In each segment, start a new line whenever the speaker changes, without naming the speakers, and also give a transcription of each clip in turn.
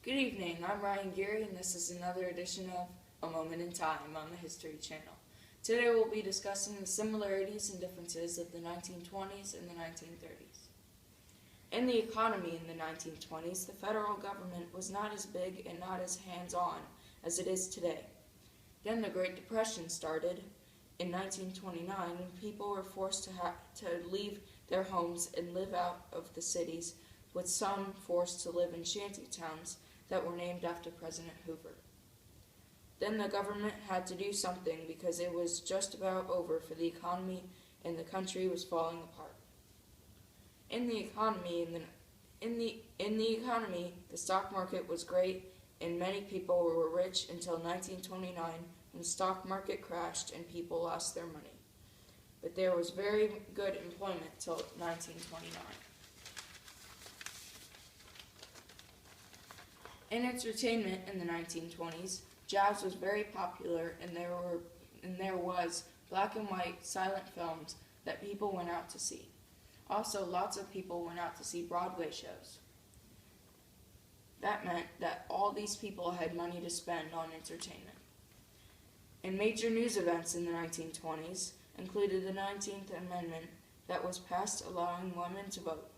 Good evening, I'm Ryan Geary, and this is another edition of A Moment in Time on the History Channel. Today we'll be discussing the similarities and differences of the 1920s and the 1930s. In the economy in the 1920s, the federal government was not as big and not as hands-on as it is today. Then the Great Depression started in 1929 when people were forced to leave their homes and live out of the cities, with some forced to live in shanty towns that were named after President Hoover. Then the government had to do something because it was just about over for the economy and the country was falling apart. In the economy, the stock market was great and many people were rich until 1929 when the stock market crashed and people lost their money. But there was very good employment till 1929. In entertainment in the 1920s, jazz was very popular and there was black and white silent films that people went out to see. Also, lots of people went out to see Broadway shows. That meant that all these people had money to spend on entertainment. And major news events in the 1920s included the 19th Amendment that was passed allowing women to vote.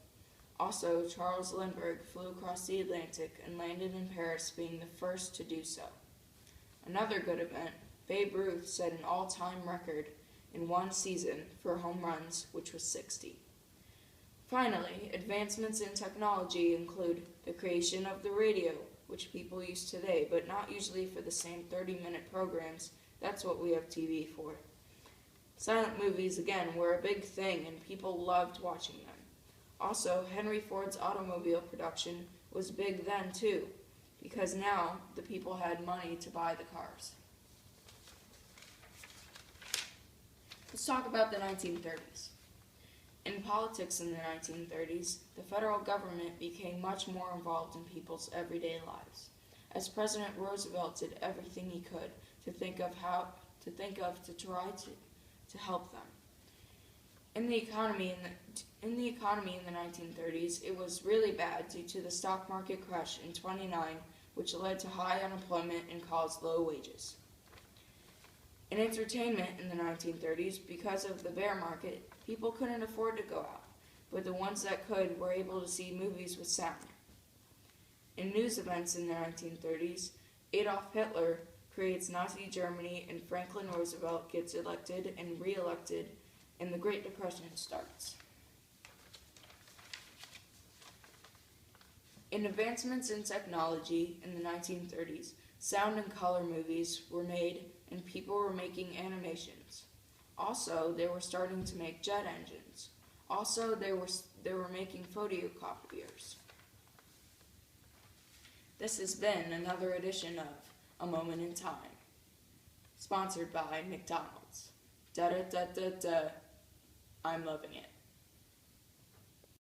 Also, Charles Lindbergh flew across the Atlantic and landed in Paris, being the first to do so. Another good event, Babe Ruth set an all-time record in one season for home runs, which was 60. Finally, advancements in technology include the creation of the radio, which people use today, but not usually for the same 30-minute programs. That's what we have TV for. Silent movies, again, were a big thing, and people loved watching them. Also, Henry Ford's automobile production was big then too, because now the people had money to buy the cars. Let's talk about the 1930s. In politics in the 1930s, the federal government became much more involved in people's everyday lives, as President Roosevelt did everything he could to try to help them. In the economy in the 1930s, it was really bad due to the stock market crash in '29, which led to high unemployment and caused low wages. In entertainment in the 1930s, because of the bear market, people couldn't afford to go out, but the ones that could were able to see movies with sound. In news events in the 1930s, Adolf Hitler creates Nazi Germany and Franklin Roosevelt gets elected and re-elected, and the Great Depression starts. In advancements in technology in the 1930s, sound and color movies were made and people were making animations. Also, they were starting to make jet engines. Also, they were making photocopiers. This has been another edition of A Moment in Time, sponsored by McDonald's. Da-da-da-da-da. I'm loving it.